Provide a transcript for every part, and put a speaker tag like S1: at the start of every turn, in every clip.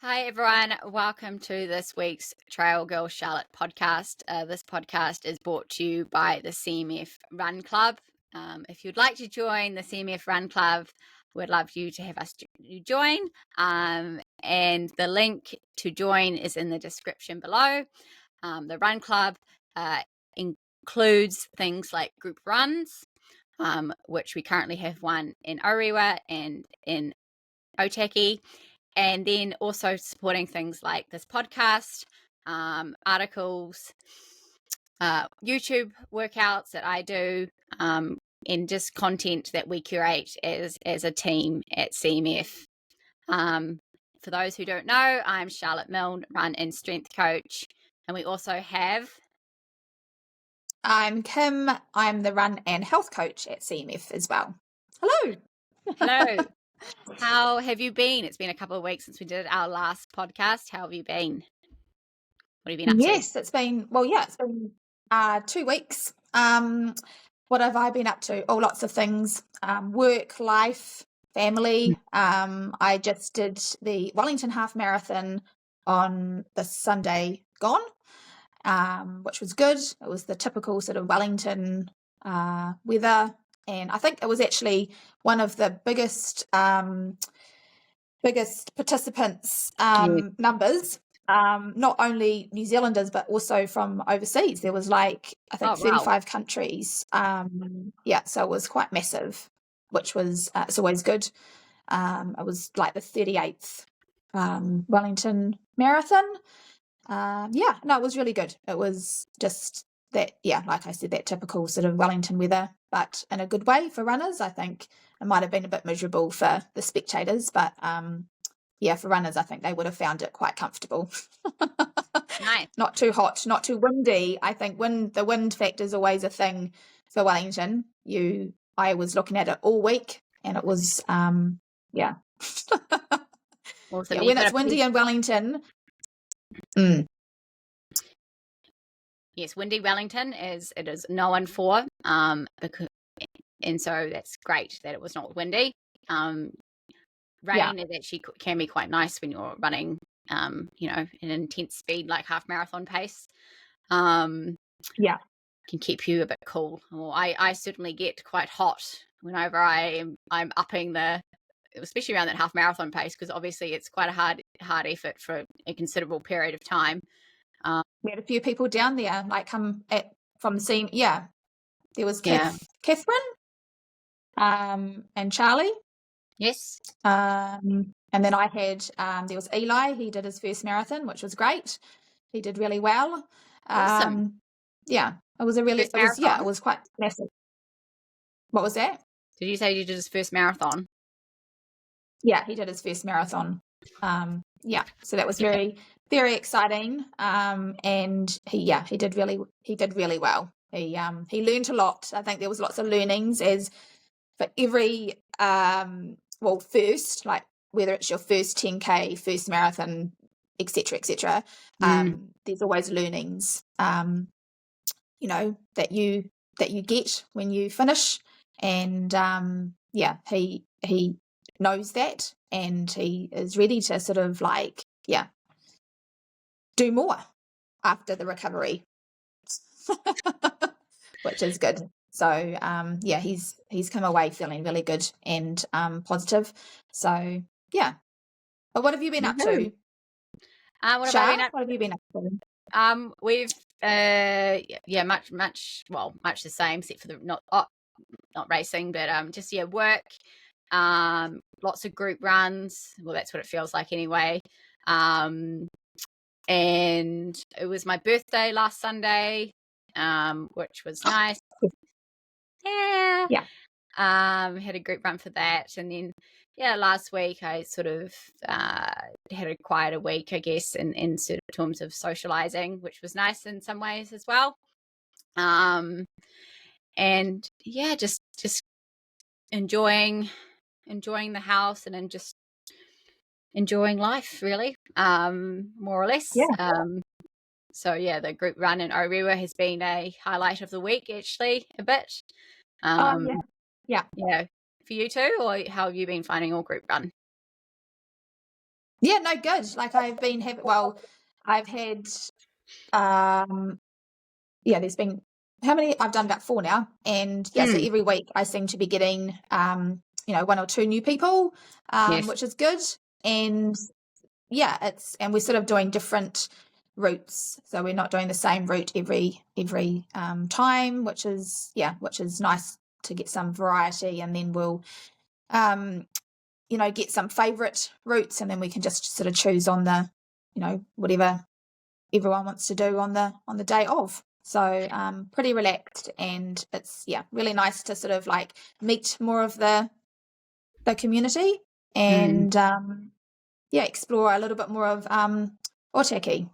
S1: Hi, everyone. Welcome to this week's Trail Girl Charlotte podcast. This podcast is brought to you by the CMF Run Club. If you'd like to join the CMF Run Club, we'd love you to have us join. And the link to join is in the description below. The Run Club includes things like group runs, which we currently have one in Orewa and in Otaki. And then also supporting things like this podcast, articles, YouTube workouts that I do, and just content that we curate as a team at CMF. For those who don't know, I'm Charlotte Milne, run and strength coach. And we also have...
S2: I'm Kim. I'm the run and health coach at CMF as well. Hello.
S1: Hello. How have you been? It's been a couple of weeks since we did our last podcast. How have you been? What have you been up to?
S2: Yes, it's been 2 weeks. What have I been up to? Oh, lots of things. Work, life, family. I just did the Wellington Half Marathon on the Sunday gone, which was good. It was the typical sort of Wellington weather. And I think it was actually one of the biggest participants numbers, not only New Zealanders, but also from overseas. There was I think 35 countries. So it was quite massive, which was, it's always good. It was like the 38th Wellington Marathon. It was really good. It was just that, like I said, that typical sort of Wellington weather, but in a good way for runners. I think it might have been a bit miserable for the spectators, but for runners, I think they would have found it quite comfortable.
S1: Nice.
S2: Not too hot, not too windy. I think the wind factor is always a thing for Wellington. I was looking at it all week, and it was
S1: Awesome.
S2: when it's windy in Wellington.
S1: Yes, windy Wellington it is known for, and so that's great that it was not windy. Rain is actually can be quite nice when you're running, an intense speed like half marathon pace. Can keep you a bit cool. Well, I certainly get quite hot whenever I'm upping especially around that half marathon pace, because obviously it's quite a hard effort for a considerable period of time.
S2: We had a few people down there, from the scene. Yeah, there was Catherine, and Charlie.
S1: Yes.
S2: And then I had there was Eli. He did his first marathon, which was great. He did really well.
S1: Awesome.
S2: It was it was quite massive. What was that?
S1: Did you say you did his first marathon?
S2: Yeah, he did his first marathon. So that was very, very exciting. And he did really well. He learned a lot. I think there was lots of learnings as for every first, like whether it's your first 10K, first marathon, etc. There's always learnings that you get when you finish. And he knows that, and he is ready to sort of do more after the recovery, which is good. So he's come away feeling really good and positive. So but what have you been up to?
S1: What have
S2: you been up to?
S1: We've much the same, except for the not racing, but just work. Lots of group runs. Well, that's what it feels like anyway. And it was my birthday last Sunday, which was nice. Had a group run for that, and then last week I sort of had a quieter week, I guess, in terms of socializing, which was nice in some ways as well. And just enjoying the house and then just enjoying life, really, more or less. So the group run in Orewa has been a highlight of the week, actually, a bit. For you too, or how have you been finding your group run?
S2: Yeah, no, good. Like I've been having, well, I've had, yeah, there's been, how many? I've done about 4 now. And yeah, so every week I seem to be getting, 1 or 2 new people,
S1: Yes.
S2: which is good. And yeah, and we're sort of doing different routes. So we're not doing the same route every time, which is nice to get some variety. And then we'll, get some favorite routes, and then we can just sort of choose on the, whatever everyone wants to do on the day of. So pretty relaxed, and it's really nice to sort of like meet more of the community and explore a little bit more of Otaki.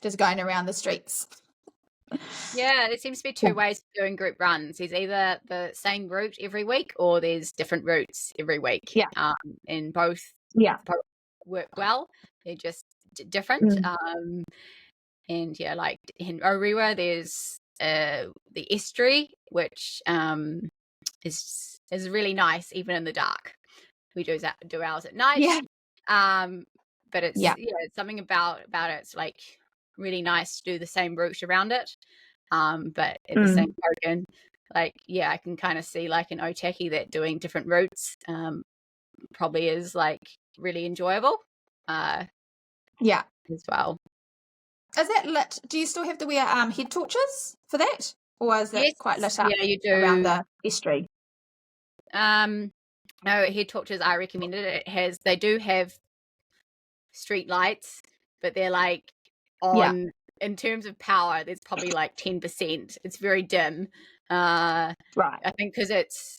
S2: Just going around the streets.
S1: Yeah, there seems to be 2 ways of doing group runs. There's either the same route every week, or there's different routes every week.
S2: Yeah.
S1: And both work well. They're just different. And yeah, like in Orewa, there's the estuary, which is really nice even in the dark. We do ours at night. But it's it's something about it. It's like really nice to do the same route around it. But at the same token, like I can kind of see like in Otaki that doing different routes probably is like really enjoyable. As well.
S2: Is that lit? Do you still have to wear head torches for that, or is it quite lit up?
S1: Yeah, you do
S2: around the estuary.
S1: No, head torches are recommended. They do have street lights, but they're like on in terms of power, there's probably like 10%. It's very dim.
S2: Right.
S1: I think because it's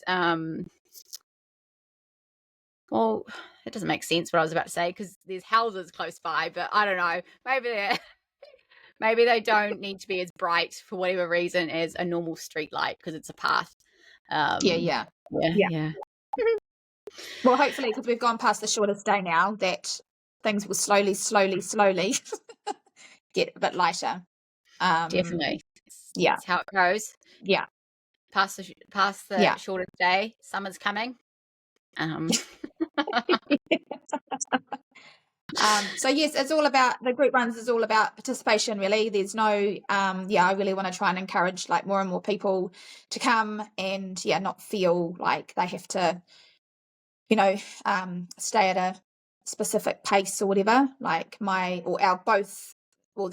S1: well, it doesn't make sense what I was about to say because there's houses close by, but I don't know. Maybe they don't need to be as bright for whatever reason as a normal street light because it's a path.
S2: Yeah. Well, hopefully, because we've gone past the shortest day now, that things will slowly get a bit lighter.
S1: Definitely. That's how it goes.
S2: Yeah.
S1: Past the shortest day, summer's coming.
S2: So yes, it's all about the group runs is all about participation, really. There's no I really want to try and encourage like more and more people to come and not feel like they have to stay at a specific pace or whatever. Like the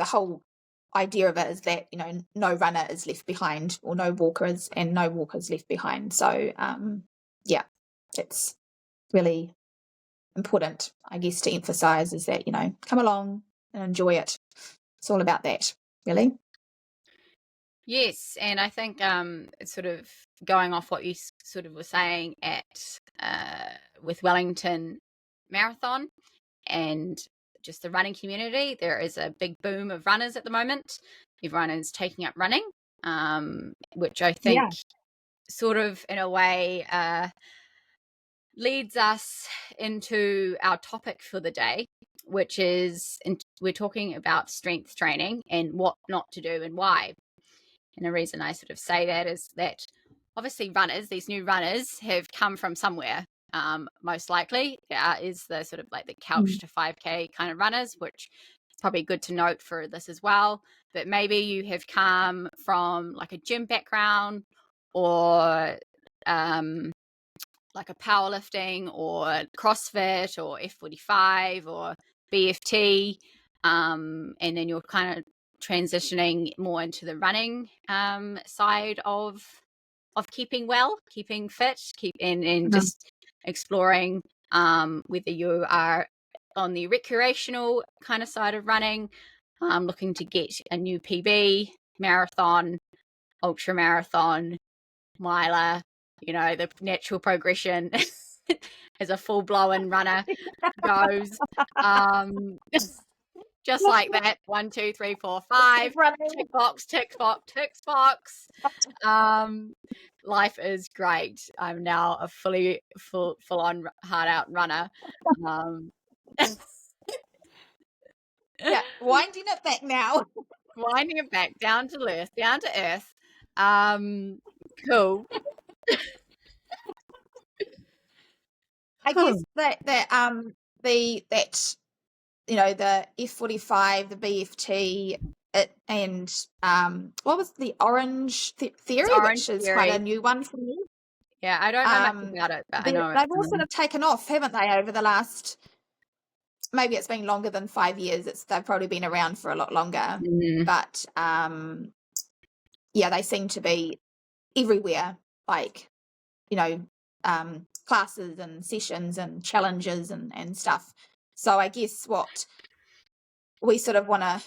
S2: whole idea of it is that no runner is left behind, or no walker is left behind. So it's really important, I guess, to emphasize is that come along and enjoy it. It's all about that, really.
S1: Yes, and I think it's sort of going off what you sort of were saying with Wellington Marathon and just the running community. There is a big boom of runners at the moment. Everyone is taking up running, which I think sort of in a way leads us into our topic for the day, which is we're talking about strength training and what not to do and why. And the reason I sort of say that is that obviously these new runners have come from somewhere. Most likely is the sort of like the couch to 5K kind of runners, which is probably good to note for this as well. But maybe you have come from like a gym background or like a powerlifting or CrossFit or F45 or BFT, and then you're kind of transitioning more into the running side of keeping well, keeping fit, and just exploring whether you are on the recreational kind of side of running, looking to get a new PB, marathon, ultra marathon, miler, the natural progression as a full-blown runner goes. Just like that. 1, 2, 3, 4, 5. Tick box, tick box, tick box. Life is great. I'm now a full-on hard-out runner.
S2: Winding it back now.
S1: Winding it back down to earth. Cool.
S2: I guess that the F45, the BFT, and what was the orange theory,
S1: Orange
S2: which is quite
S1: theory.
S2: a new one for me.
S1: Yeah, I don't know much about it, but I know
S2: they've all sort of taken off, haven't they, over the last, maybe it's been longer than 5 years. They've probably been around for a lot longer. But they seem to be everywhere, like, classes and sessions and challenges and stuff. So I guess what we sort of want to,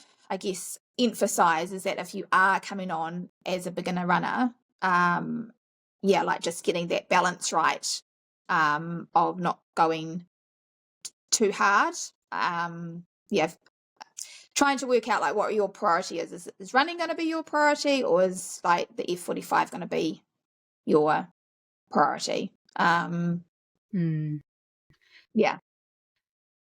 S2: emphasize is that if you are coming on as a beginner runner, like just getting that balance right, of not going too hard. Trying to work out like what your priority is. Is running going to be your priority, or is like the F45 going to be your priority?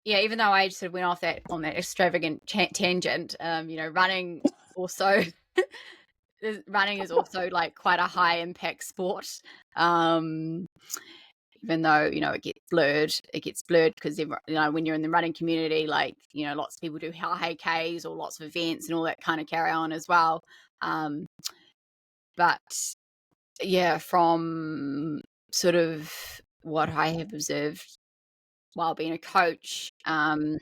S1: Even though I sort of went off on that extravagant tangent, running also running is also like quite a high impact sport. Even though it gets blurred because when you're in the running community, like lots of people do high Ks or lots of events and all that kind of carry on as well. But from sort of what I have observed while being a coach, I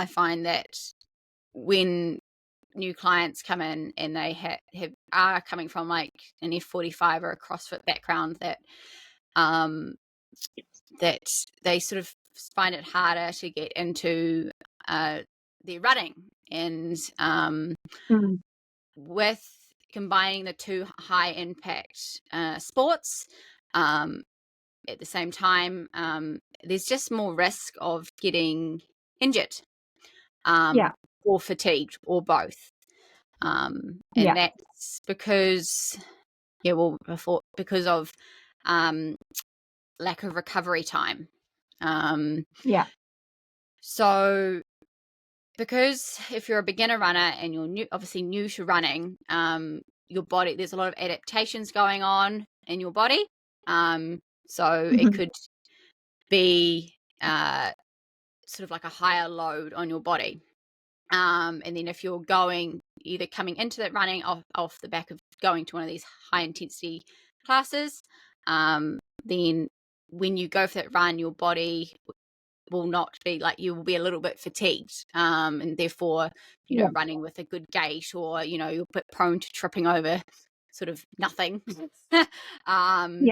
S1: find that when new clients come in and they are coming from like an F45 or a CrossFit background, that they sort of find it harder to get into their running, and with combining the two high impact sports at the same time, there's just more risk of getting injured or fatigued or both. And that's because of lack of recovery time. So because if you're a beginner runner and you're obviously new to running, your body, there's a lot of adaptations going on in your body. So it could be sort of like a higher load on your body. And then if you're either coming into that running off the back of going to one of these high intensity classes, then when you go for that run, your body will not be like, you will be a little bit fatigued, and therefore running with a good gait, or you're a bit prone to tripping over sort of nothing. And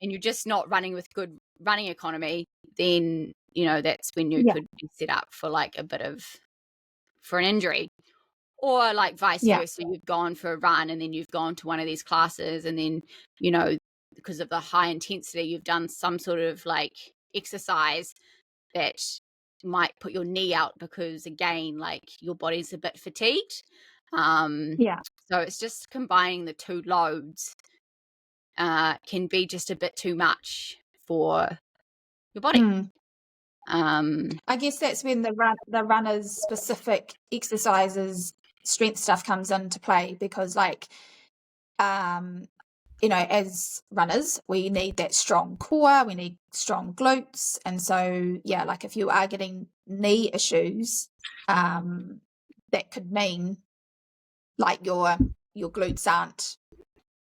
S1: you're just not running with good running economy, then that's when you could be set up for like for an injury. Or like vice versa, you've gone for a run and then you've gone to one of these classes, and then because of the high intensity, you've done some sort of like exercise that might put your knee out because, again, like your body's a bit fatigued. So it's just combining the two loads can be just a bit too much for your body.
S2: I guess that's when the runner's specific exercises, strength stuff comes into play, because like as runners, we need that strong core, we need strong glutes. And so, like if you are getting knee issues, that could mean like your glutes aren't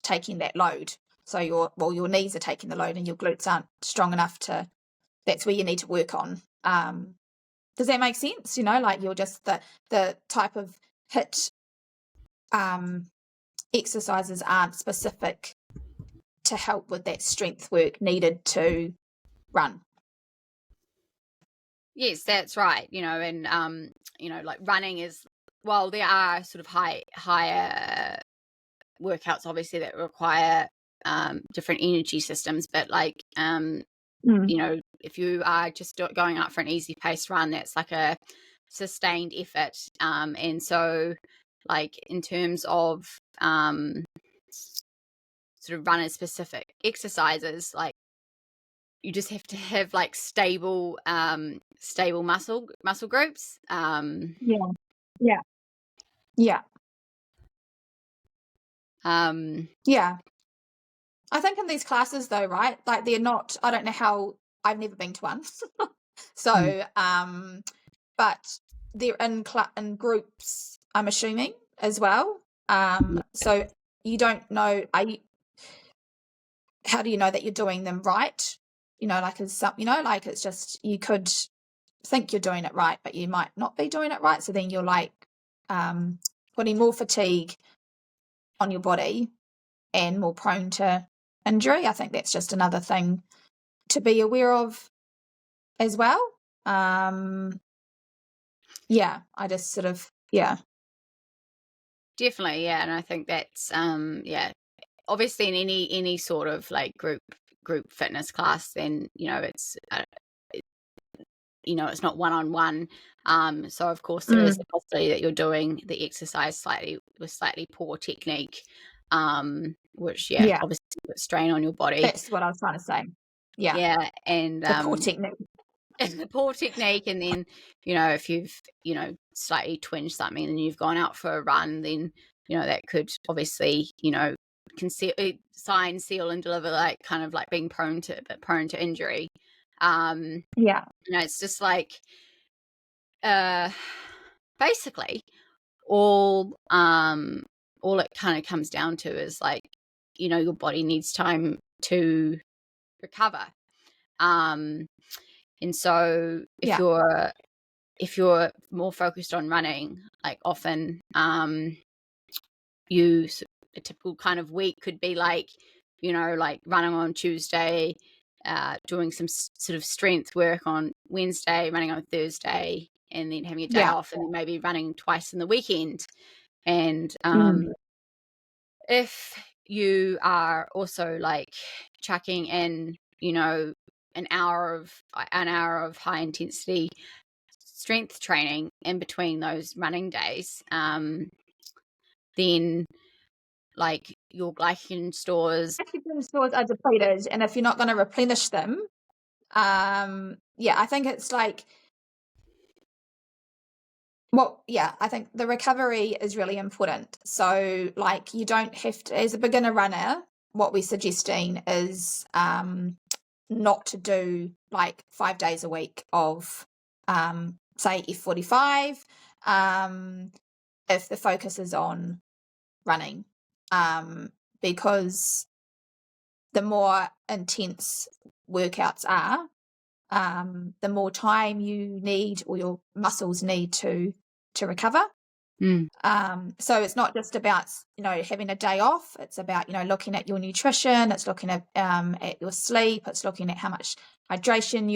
S2: taking that load. So your knees are taking the load and your glutes aren't strong enough that's where you need to work on. Does that make sense? Like you're just the type of HIIT exercises aren't specific to help with that strength work needed to run.
S1: Yes, that's right. And like running is, well, there are sort of higher workouts obviously that require different energy systems, but like if you are just going out for an easy paced run, that's like a sustained effort, and so like in terms of sort of runner specific exercises, like you just have to have like stable muscle groups.
S2: I think in these classes though, right, like they're not, I don't know how, I've never been to one, So, but they're in groups, I'm assuming, as well. So you don't know, how do you know that you're doing them right? Like it's just, you could think you're doing it right, but you might not be doing it right. So then you're like putting more fatigue on your body and more prone to injury. I think that's just another thing to be aware of as well. I just sort of,
S1: Definitely, yeah. And I think that's obviously in any sort of like group fitness class, then it's it's not one-on-one. So of course there is the possibility that you're doing the exercise with slightly poor technique, which obviously puts strain on your body.
S2: That's what I was trying to say.
S1: Yeah, and
S2: the poor technique.
S1: The poor technique, and then if you've slightly twinged something and you've gone out for a run, then that could obviously sign, seal, and deliver, like kind of like being prone to injury. It's just like basically all it kind of comes down to is like your body needs time to recover. And so if you're more focused on running, like often a typical kind of week could be like like running on Tuesday, doing some sort of strength work on Wednesday, running on Thursday, and then having a day off, and then maybe running twice in the weekend. And if you are also like chucking in an hour of high intensity strength training in between those running days, then like your glycogen stores
S2: are depleted, and if you're not going to replenish them, I think it's like, I think the recovery is really important. So like you don't have to, as a beginner runner, what we're suggesting is not to do like 5 days a week of say F45 if the focus is on running, because the more intense workouts are, the more time you need, or your muscles need to recover. So it's not just about having a day off. It's about looking at your nutrition. It's looking at your sleep. It's looking at how much hydration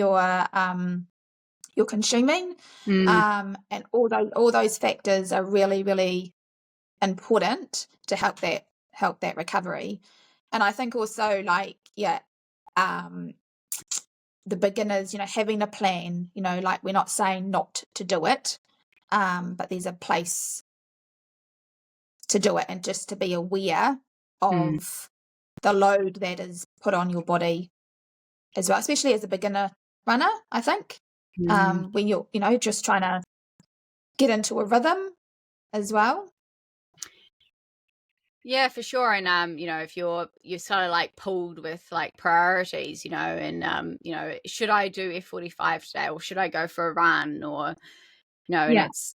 S2: you're consuming, and all those factors are really, really important to help that recovery. And I think also like the beginners, having a plan, like we're not saying not to do it, but there's a place to do it, and just to be aware of the load that is put on your body as well, especially as a beginner runner, I think, when you're, just trying to get into a rhythm as well.
S1: Yeah, for sure. And if you're sort of like pulled with like priorities, and should I do F45 today, or should I go for a run, or and it's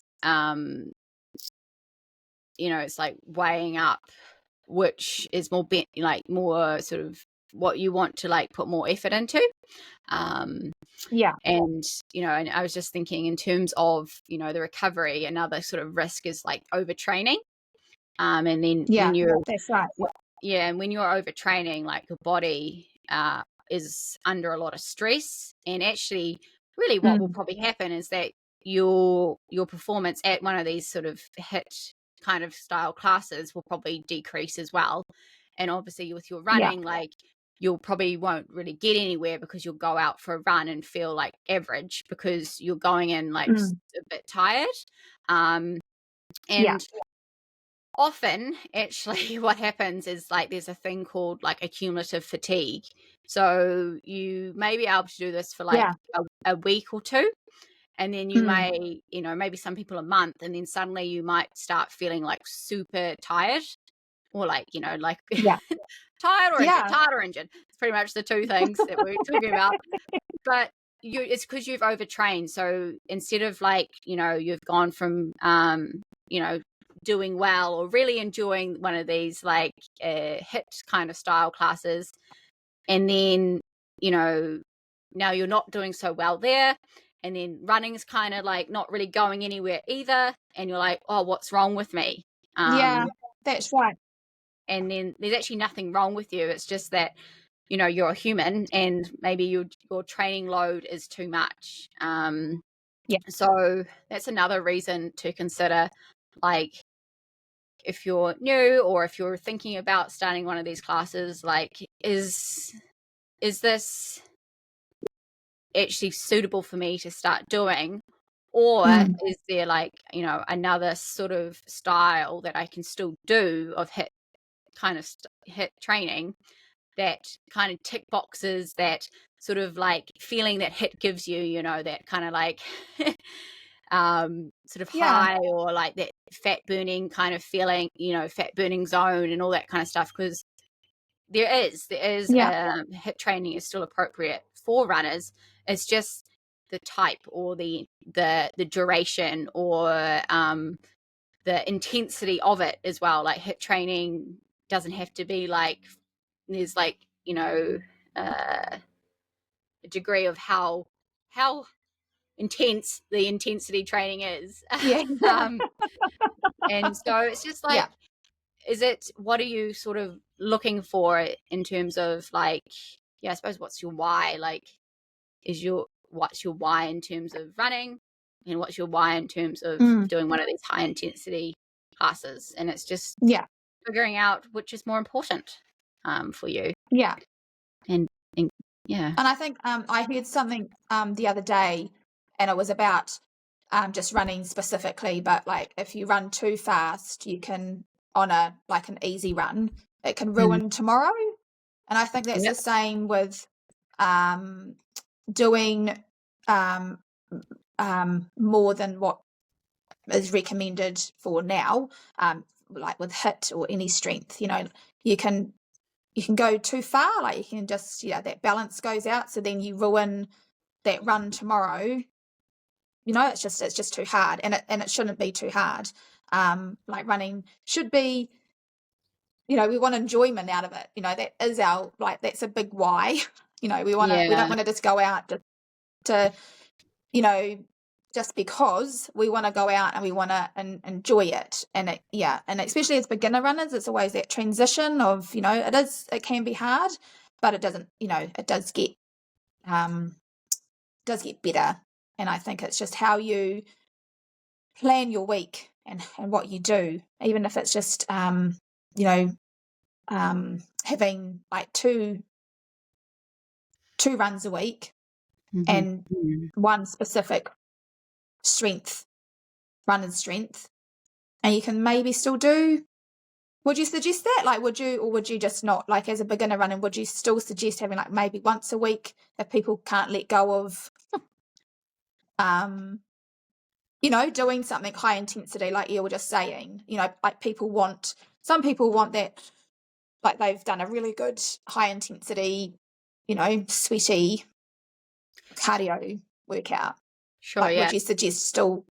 S1: it's like weighing up which is more more sort of what you want to like put more effort into. And and I was just thinking in terms of the recovery, another sort of risk is like overtraining. And then when you're
S2: that's right.
S1: And when you're overtraining, like your body is under a lot of stress, and actually really what will probably happen is that your performance at one of these sort of HIIT kind of style classes will probably decrease as well. And obviously with your running, like you'll probably won't really get anywhere, because you'll go out for a run and feel like average, because you're going in like a bit tired. And often actually what happens is like there's a thing called like accumulative fatigue. So you may be able to do this for like a week or two, and then you may maybe some people a month, and then suddenly you might start feeling like super tired, or like like tired or injured. Tired or injured, it's pretty much the two things that we're talking about. But it's because you've overtrained. So instead of like, you've gone from, doing well or really enjoying one of these like HIIT kind of style classes, and then, now you're not doing so well there. And then running's kind of like not really going anywhere either. And you're like, oh, what's wrong with me?
S2: Yeah, that's right.
S1: And then there's actually nothing wrong with you. It's just that, you're a human and maybe your training load is too much.
S2: Yeah.
S1: So that's another reason to consider, like, if you're new or if you're thinking about starting one of these classes, like, is this actually suitable for me to start doing? Or is there like, another sort of style that I can still do of HIIT kind of HIIT training that kind of tick boxes, that sort of like feeling that HIIT gives you, that kind of like sort of high, or like that fat burning kind of feeling, fat burning zone and all that kind of stuff. Because there is HIIT training is still appropriate for runners. It's just the type or the duration or the intensity of it as well. Like HIIT training doesn't have to be like, there's like, a degree of how intense the intensity training is.
S2: Yeah.
S1: And so it's just like, what are you sort of looking for in terms of like, I suppose, what's your why? Like, what's your why in terms of running, and what's your why in terms of doing one of these high intensity classes? And it's just figuring out which is more important for you.
S2: Yeah.
S1: And
S2: I think I heard something the other day, and it was about just running specifically, but like if you run too fast, you can, on an easy run, it can ruin tomorrow. And I think that's the same with doing more than what is recommended for now, like with HIIT or any strength. You can go too far, like you can just, that balance goes out, so then you ruin that run tomorrow. It's just too hard, and it shouldn't be too hard. Like running should be, we want enjoyment out of it. That is our, like, that's a big why. We don't want to just go out to just because we want to go out and we want to enjoy it. And and especially as beginner runners, it's always that transition of, it can be hard, but it doesn't, it does get better. And I think it's just how you plan your week and what you do, even if it's just having like two runs a week and one specific runner's strength, and you can maybe still do. Would you suggest that? Like, would you just not, like, as a beginner runner, would you still suggest having like maybe once a week if people can't let go of doing something high intensity, like you were just saying, like some people want that, like they've done a really good high intensity, sweaty cardio workout.
S1: Sure.
S2: Like, would you suggest still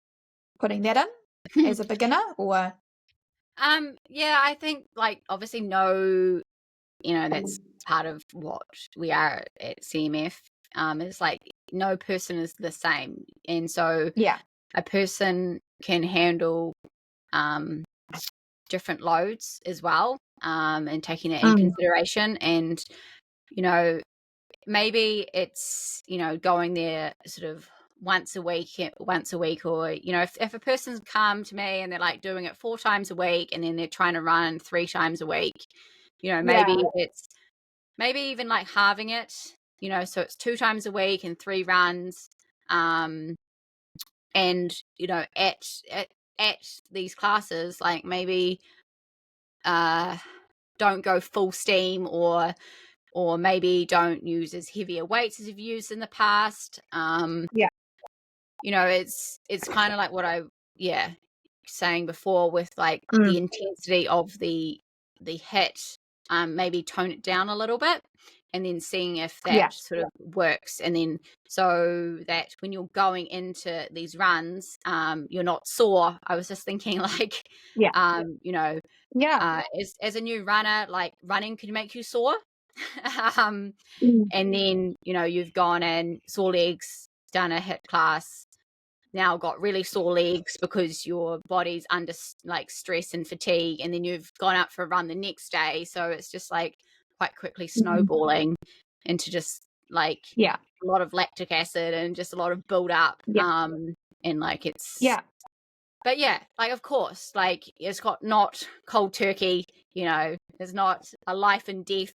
S2: putting that in as a beginner, or?
S1: I think, like, obviously that's part of what we are at CMF. It's like no person is the same, and so a person can handle different loads as well, and taking that in consideration. And maybe it's going there sort of once a week, or if a person's come to me and they're like doing it 4 times a week and then they're trying to run 3 times a week, maybe it's even like halving it, so it's 2 times a week and 3 runs, and at these classes, like, maybe don't go full steam, or maybe don't use as heavier weights as you've used in the past. It's kind of like what I saying before with like the intensity of the HIIT, maybe tone it down a little bit, and then seeing if that sort of works. And then so that when you're going into these runs, you're not sore. I was just thinking like, you know, as a new runner, like running can make you sore. And then, you know, you've gone and sore legs, done a HIIT class, now got really sore legs because your body's under like stress and fatigue, and then you've gone out for a run the next day. So it's just like quite quickly snowballing into just like a lot of lactic acid and just a lot of build up. And like it's but yeah, like of course, like it's got not cold turkey, you know, there's not a life and death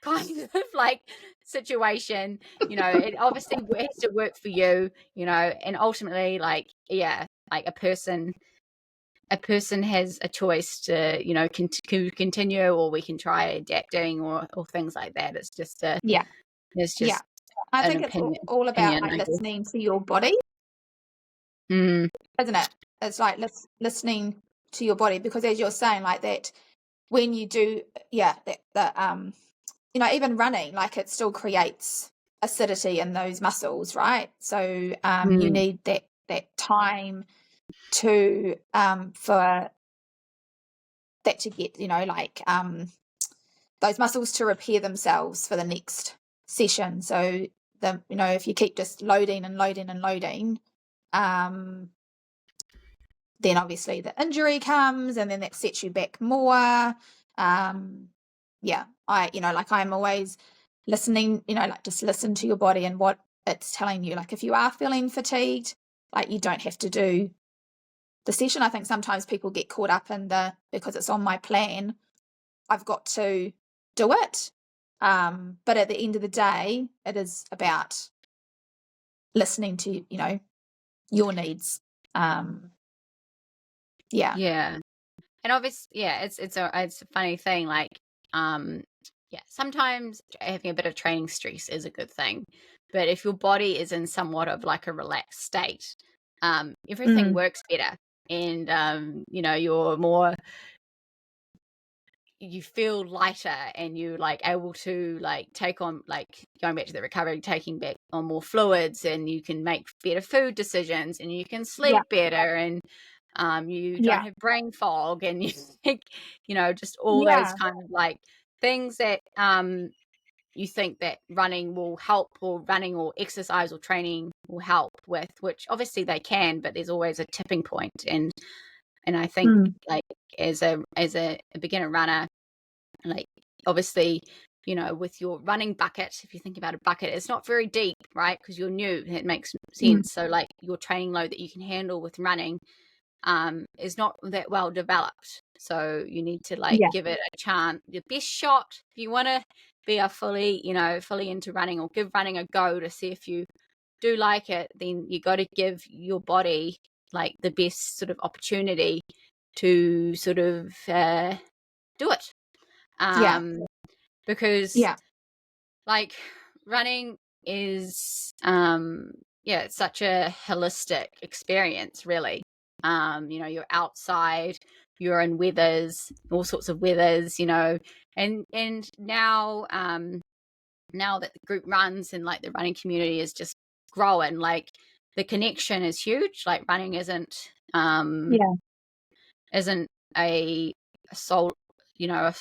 S1: kind of like situation, you know. It obviously has to work for you, you know, and ultimately like like a person has a choice to, you know, continue, or we can try adapting or things like that. It's just it's just
S2: I think it's
S1: opinion,
S2: all about like
S1: I guess.
S2: listening to your body, isn't it? It's like listening to your body, because as you're saying, like that when you do that you know, even running, like it still creates acidity in those muscles, right? So you need that time to for that to get, you know, like those muscles to repair themselves for the next session. So you know, if you keep just loading and loading and loading, then obviously the injury comes, and then that sets you back more. You know, like I'm always listening, you know, like just listen to your body and what it's telling you. Like if you are feeling fatigued, like you don't have to do the session. I think sometimes people get caught up in because it's on my plan, I've got to do it. But at the end of the day, it is about listening to, you know, your needs.
S1: And obviously, it's a funny thing. Like, sometimes having a bit of training stress is a good thing, but if your body is in somewhat of like a relaxed state, everything works better, and you know, you feel lighter, and you like able to like take on, like going back to the recovery, taking back on more fluids, and you can make better food decisions, and you can sleep better, and you don't have brain fog, and you think, you know, just all those kind of like things that you think that running will help, or running or exercise or training will help with, which obviously they can, but there's always a tipping point. And I think like as a beginner runner, like obviously, you know, with your running bucket, if you think about a bucket, it's not very deep, right? Because you're new, it makes sense. So like your training load that you can handle with running is not that well developed. So you need to like give it a chance, your best shot. If you want to be fully into running, or give running a go to see if you do like it, then you got to give your body like the best sort of opportunity to sort of do it. Because like running is it's such a holistic experience, really. You know, you're outside, you're in weathers, all sorts of weathers, you know, and now now that the group runs and like the running community is just growing, like the connection is huge. Like running isn't a soul, you know,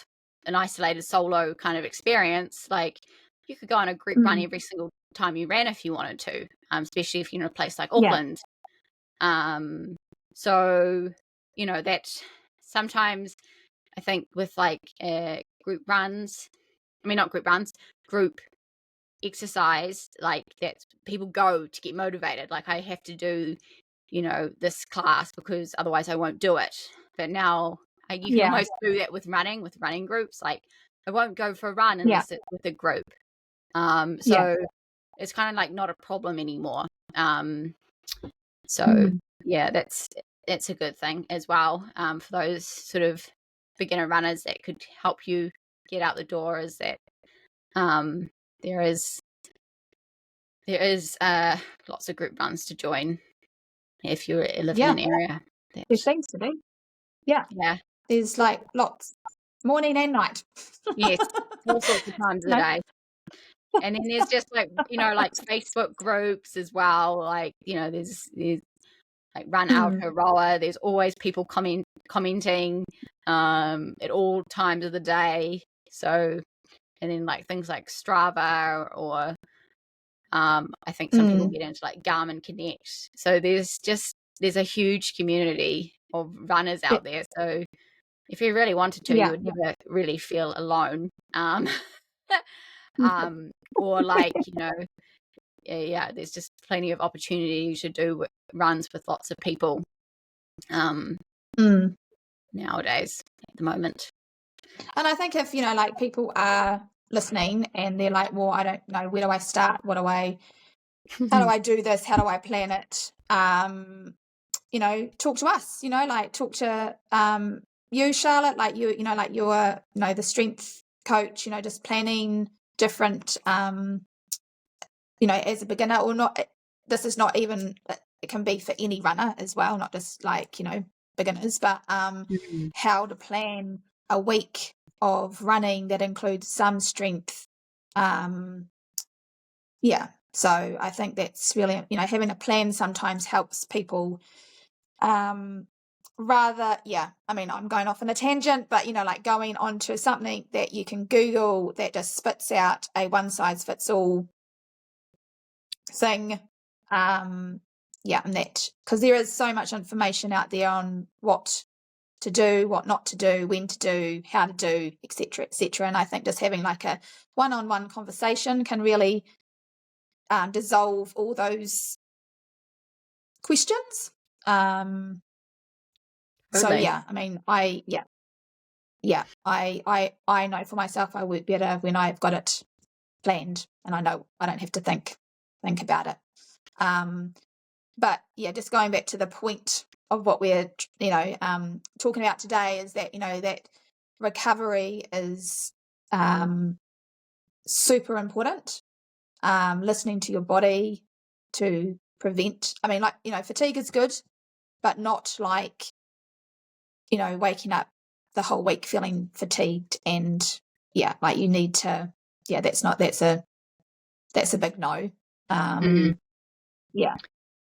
S1: an isolated solo kind of experience. Like you could go on a group run every single time you ran if you wanted to, especially if you're in a place like Auckland. So, you know, that sometimes I think with like group runs, I mean, not group runs, group exercise, like that people go to get motivated. Like I have to do, you know, this class because otherwise I won't do it. But now you can almost do that with running groups. Like I won't go for a run unless it's with a group. So it's kind of like not a problem anymore. So that's a good thing as well, for those sort of beginner runners that could help you get out the door, is that there is lots of group runs to join if you live in an area.
S2: There seems to be. Yeah. There's like lots, morning and night.
S1: Yes, all sorts of times of the day. And then there's just like, like Facebook groups as well. Like, there's like Run Aotearoa. There's always people commenting at all times of the day. So, and then like things like Strava, or I think some people get into like Garmin Connect. So there's a huge community of runners out there. So if you really wanted to, you would never really feel alone. Or like, there's just plenty of opportunity to do runs with lots of people nowadays at the moment.
S2: And I think if, like people are listening and they're like, well, I don't know, where do I start? How do I do this? How do I plan it? Talk to us, like talk to you, Charlotte, like you're the strength coach, just planning different, as a beginner or not. This is not even, it can be for any runner as well, not just like, beginners, but how to plan a week of running that includes some strength. So I think that's really, having a plan sometimes helps people I'm going off on a tangent, but like going onto something that you can Google that just spits out a one size fits all thing. And that, because there is so much information out there on what to do, what not to do, when to do, how to do, etc., etc. And I think just having like a one-on-one conversation can really dissolve all those questions. So yeah, I mean, I know for myself I work better when I've got it planned and I know I don't have to think about it. But yeah, just going back to the point of what we're talking about today is that that recovery is super important. Listening to your body to prevent. I mean, like fatigue is good, but not like waking up the whole week feeling fatigued and like you need to, that's a big no.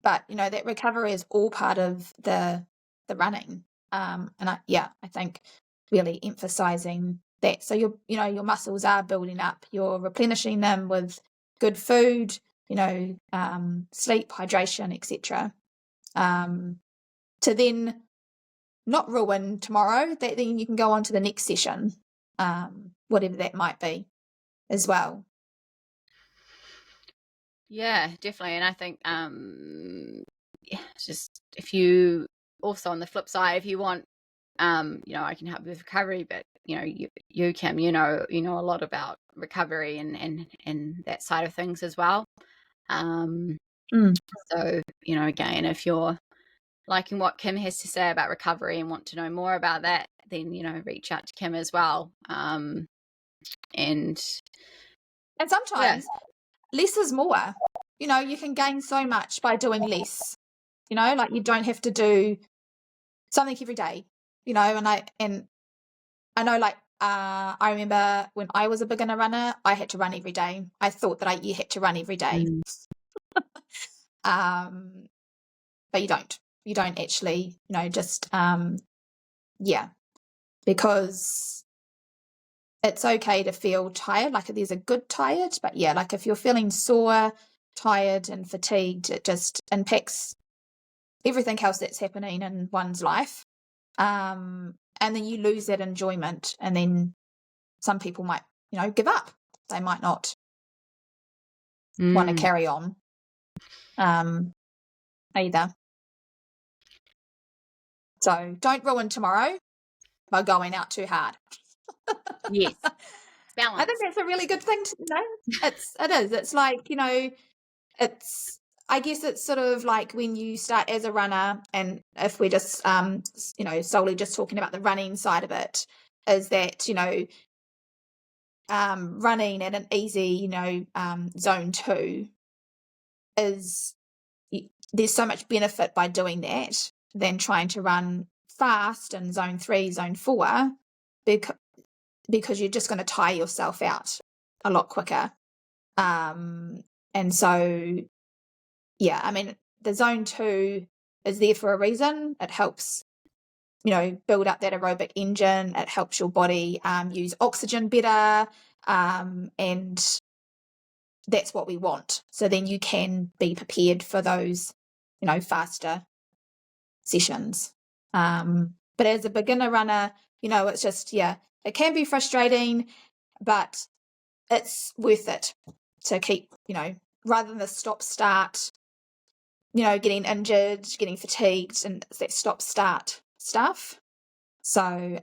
S2: But that recovery is all part of the running. And I think really emphasizing that. So your muscles are building up, you're replenishing them with good food, sleep, hydration, etc. To then not ruin tomorrow, that then you can go on to the next session, whatever that might be as well.
S1: Yeah, definitely. And I think just if you also on the flip side, if you want I can help with recovery, but you Kim, you know a lot about recovery and that side of things as well. So again, if you're liking what Kim has to say about recovery and want to know more about that, then reach out to Kim as well. And
S2: sometimes less is more. You can gain so much by doing less. Like you don't have to do something every day. And I know, like I remember when I was a beginner runner, I had to run every day. I thought that you had to run every day. But you don't. You don't actually, just because it's okay to feel tired. Like there's a good tired, but like if you're feeling sore, tired and fatigued, it just impacts everything else that's happening in one's life. And then you lose that enjoyment, and then some people might, give up. They might not want to carry on either. So don't ruin tomorrow by going out too hard.
S1: Yes. Balance.
S2: I think that's a really good thing to know. It is. It's like, I guess it's sort of like when you start as a runner, and if we're just, solely just talking about the running side of it, is that, running at an easy, zone 2 is, there's so much benefit by doing that than trying to run fast in zone 3, zone 4, because you're just going to tire yourself out a lot quicker. And so, yeah, I mean, the zone 2 is there for a reason. It helps, build up that aerobic engine. It helps your body use oxygen better, and that's what we want. So then you can be prepared for those, faster sessions. But as a beginner runner, it's just, it can be frustrating, but it's worth it to keep, rather than the stop-start, getting injured, getting fatigued, and it's that stop-start stuff. So,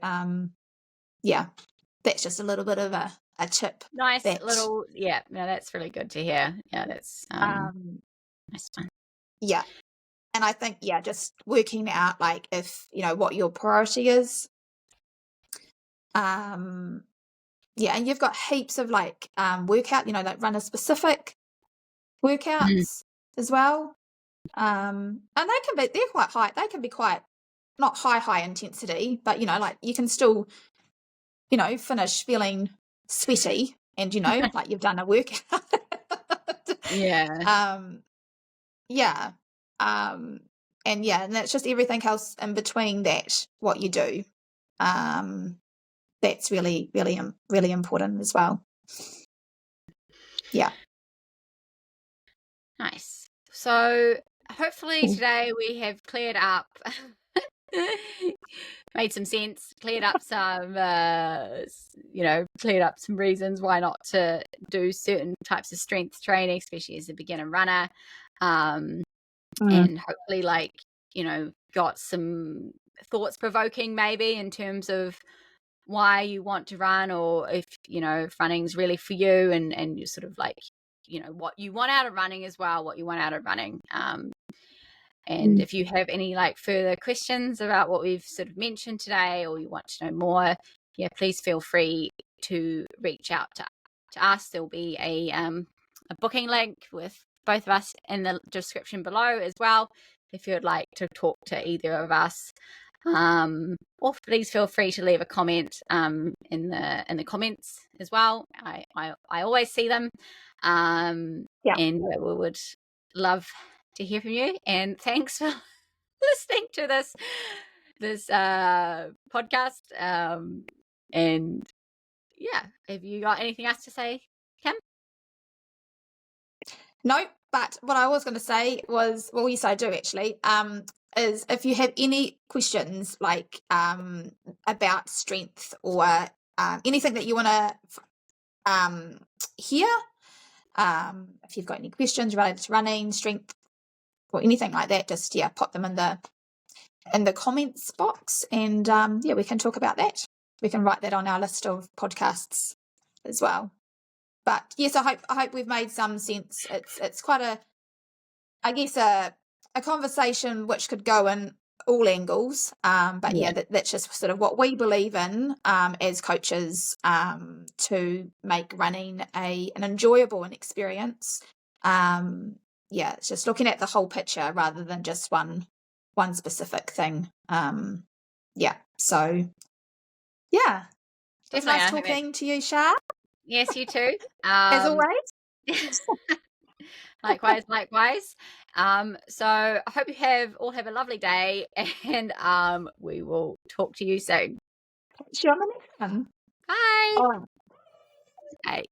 S2: that's just a little bit of a tip.
S1: Nice little, no, that's really good to hear. Yeah, that's nice one.
S2: Yeah. And I think, just working out, like, if, what your priority is. And you've got heaps of, like, workout, like runner-specific workouts as well. And they're quite high. They can be quite, not high intensity, but, like, you can still, finish feeling sweaty and, like you've done a workout.
S1: Yeah.
S2: And it's just everything else in between that, what you do. That's really, really, really important as well. Yeah.
S1: Nice. So hopefully today we have cleared up, made some sense, cleared up some reasons why not to do certain types of strength training, especially as a beginner runner. And hopefully, got some thoughts provoking maybe in terms of why you want to run, or if running's really for you, and you sort of like what you want out of running as well, and if you have any further questions about what we've sort of mentioned today, or you want to know more, please feel free to reach out to us. There'll be a booking link with both of us in the description below as well, if you'd like to talk to either of us. Or please feel free to leave a comment in the comments as well. I always see them. And we would love to hear from you. And thanks for listening to this podcast. And have you got anything else to say, Kim?
S2: No, but what I was going to say was, well, yes, I do actually, is if you have any questions about strength, or anything that you want to hear, if you've got any questions related to running, strength, or anything like that, just pop them in the comments box, and we can talk about that. We can write that on our list of podcasts as well. But yes, I hope we've made some sense. It's quite a conversation which could go in all angles. But that's just sort of what we believe in as coaches, to make running an enjoyable experience. It's just looking at the whole picture rather than just one specific thing. So it's nice talking to you, Char.
S1: Yes, you too.
S2: As always.
S1: Likewise. So I hope you all have a lovely day, and we will talk to you soon.
S2: See you on the next one.
S1: Bye.
S2: Oh.
S1: Bye.